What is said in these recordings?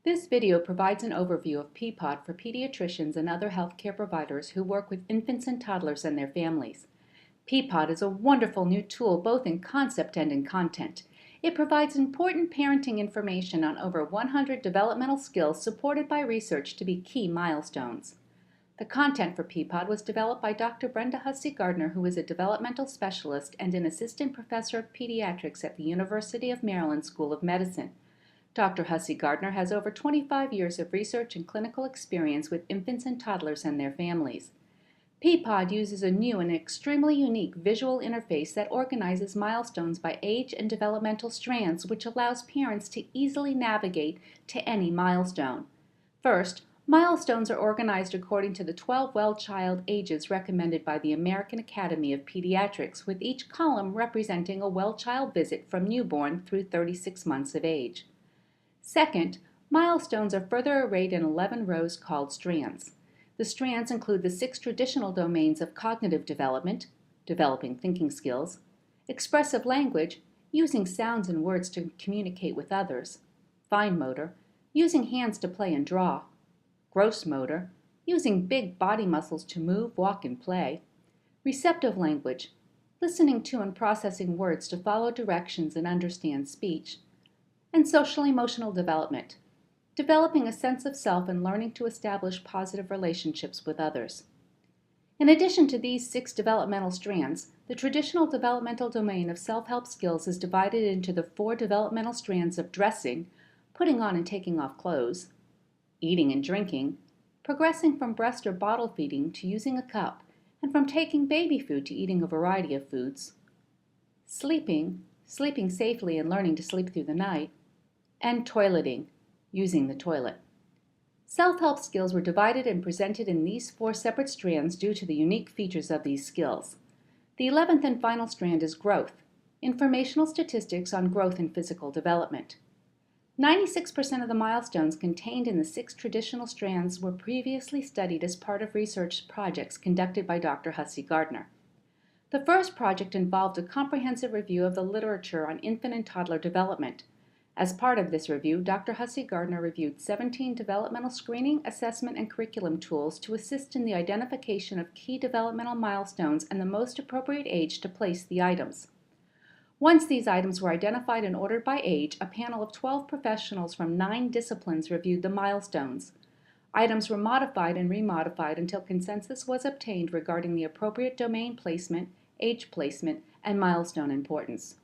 This video provides an overview of PPOD for pediatricians and other healthcare providers who work with infants and toddlers and their families. PPOD is a wonderful new tool both in concept and in content. It provides important parenting information on over 100 developmental skills supported by research to be key milestones. The content for PPOD was developed by Dr. Brenda Hussey-Gardner, who is a developmental specialist and an assistant professor of pediatrics at the University of Maryland School of Medicine. Dr. Hussey-Gardner has over 25 years of research and clinical experience with infants and toddlers and their families. PPOD uses a new and extremely unique visual interface that organizes milestones by age and developmental strands, which allows parents to easily navigate to any milestone. First, milestones are organized according to the 12 well-child ages recommended by the American Academy of Pediatrics, with each column representing a well-child visit from newborn through 36 months of age. Second, milestones are further arrayed in 11 rows called strands. The strands include the 6 traditional domains of cognitive development, developing thinking skills, expressive language, using sounds and words to communicate with others, fine motor, using hands to play and draw, gross motor, using big body muscles to move, walk, and play, receptive language, listening to and processing words to follow directions and understand speech, and social-emotional development, developing a sense of self and learning to establish positive relationships with others. In addition to these 6 developmental strands, the traditional developmental domain of self-help skills is divided into the 4 developmental strands of dressing, putting on and taking off clothes, eating and drinking, progressing from breast or bottle feeding to using a cup, and from taking baby food to eating a variety of foods, sleeping safely and learning to sleep through the night, and toileting, using the toilet. Self-help skills were divided and presented in these 4 separate strands due to the unique features of these skills. The 11th and final strand is growth, informational statistics on growth and physical development. 96% of the milestones contained in the 6 traditional strands were previously studied as part of research projects conducted by Dr. Hussey-Gardner. The first project involved a comprehensive review of the literature on infant and toddler development. As part of this review, Dr. Hussey-Gardner reviewed 17 developmental screening, assessment, and curriculum tools to assist in the identification of key developmental milestones and the most appropriate age to place the items. Once these items were identified and ordered by age, a panel of 12 professionals from 9 disciplines reviewed the milestones. Items were modified and remodified until consensus was obtained regarding the appropriate domain placement, age placement, and milestone importance.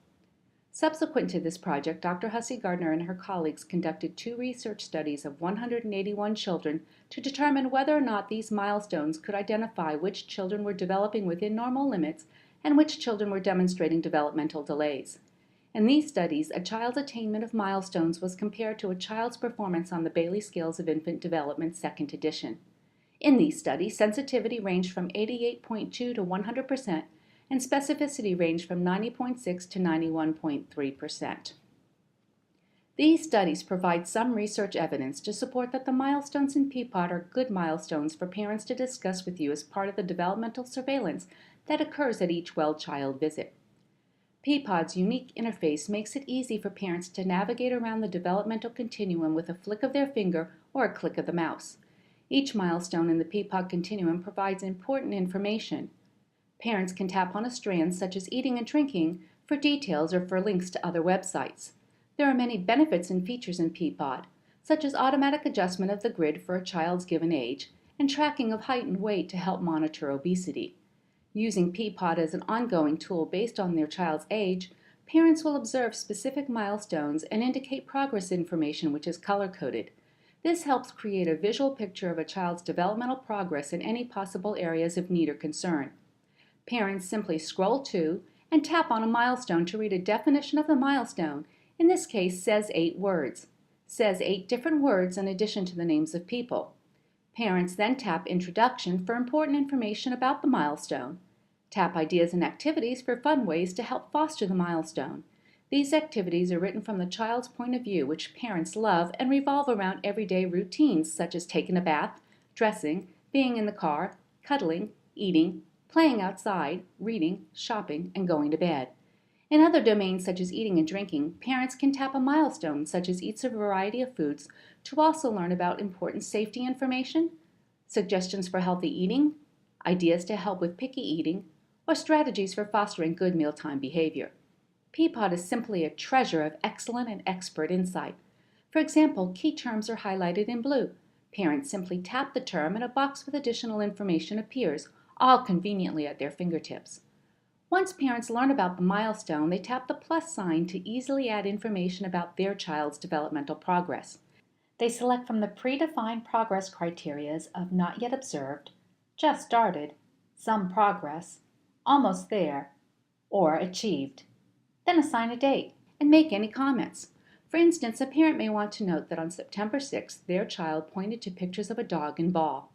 Subsequent to this project, Dr. Hussey-Gardner and her colleagues conducted 2 research studies of 181 children to determine whether or not these milestones could identify which children were developing within normal limits and which children were demonstrating developmental delays. In these studies, a child's attainment of milestones was compared to a child's performance on the Bayley Scales of Infant Development, 2nd edition. In these studies, sensitivity ranged from 88.2 to 100%, and specificity ranged from 90.6 to 91.3%. These studies provide some research evidence to support that the milestones in PPOD are good milestones for parents to discuss with you as part of the developmental surveillance that occurs at each well-child visit. PPOD's unique interface makes it easy for parents to navigate around the developmental continuum with a flick of their finger or a click of the mouse. Each milestone in the PPOD continuum provides important information. Parents can tap on a strand such as eating and drinking for details or for links to other websites. There are many benefits and features in PPOD, such as automatic adjustment of the grid for a child's given age and tracking of height and weight to help monitor obesity. Using PPOD as an ongoing tool based on their child's age, parents will observe specific milestones and indicate progress information which is color-coded. This helps create a visual picture of a child's developmental progress in any possible areas of need or concern. Parents simply scroll to and tap on a milestone to read a definition of the milestone. In this case, says 8 words. Says 8 different words in addition to the names of people. Parents then tap Introduction for important information about the milestone. Tap Ideas and Activities for fun ways to help foster the milestone. These activities are written from the child's point of view, which parents love and revolve around everyday routines such as taking a bath, dressing, being in the car, cuddling, eating, playing outside, reading, shopping, and going to bed. In other domains such as eating and drinking, parents can tap a milestone such as eats a variety of foods to also learn about important safety information, suggestions for healthy eating, ideas to help with picky eating, or strategies for fostering good mealtime behavior. PPOD is simply a treasure of excellent and expert insight. For example, key terms are highlighted in blue. Parents simply tap the term and a box with additional information appears, all conveniently at their fingertips. Once parents learn about the milestone, they tap the plus sign to easily add information about their child's developmental progress. They select from the predefined progress criteria of not yet observed, just started, some progress, almost there, or achieved. Then assign a date and make any comments. For instance, a parent may want to note that on September 6th, their child pointed to pictures of a dog and ball.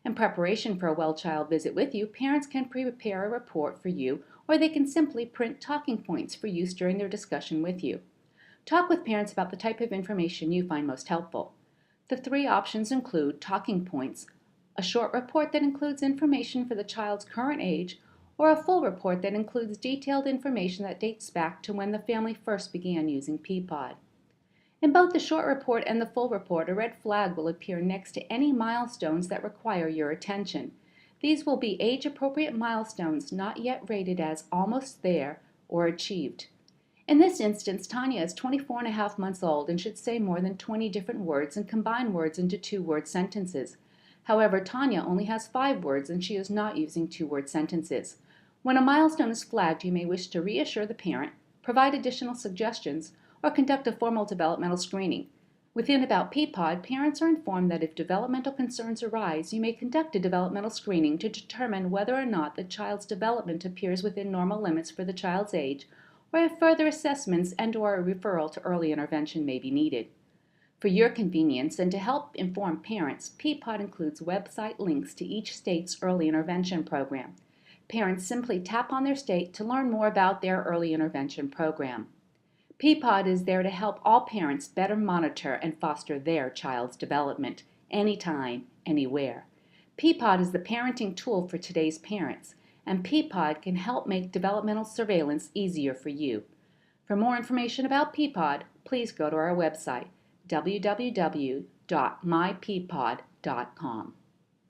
In preparation for a well-child visit with you, parents can prepare a report for you, or they can simply print talking points for use during their discussion with you. Talk with parents about the type of information you find most helpful. The 3 options include talking points, a short report that includes information for the child's current age, or a full report that includes detailed information that dates back to when the family first began using PPOD. In both the short report and the full report, a red flag will appear next to any milestones that require your attention. These will be age-appropriate milestones not yet rated as almost there or achieved. In this instance, Tanya is 24.5 months old and should say more than 20 different words and combine words into 2-word sentences. However, Tanya only has 5 words and she is not using 2-word sentences. When a milestone is flagged, you may wish to reassure the parent, provide additional suggestions, or conduct a formal developmental screening. Within About PPOD, parents are informed that if developmental concerns arise, you may conduct a developmental screening to determine whether or not the child's development appears within normal limits for the child's age, or if further assessments and/or a referral to early intervention may be needed. For your convenience and to help inform parents, PPOD includes website links to each state's early intervention program. Parents simply tap on their state to learn more about their early intervention program. PPOD is there to help all parents better monitor and foster their child's development, anytime, anywhere. PPOD is the parenting tool for today's parents, and PPOD can help make developmental surveillance easier for you. For more information about PPOD, please go to our website, www.myppod.com.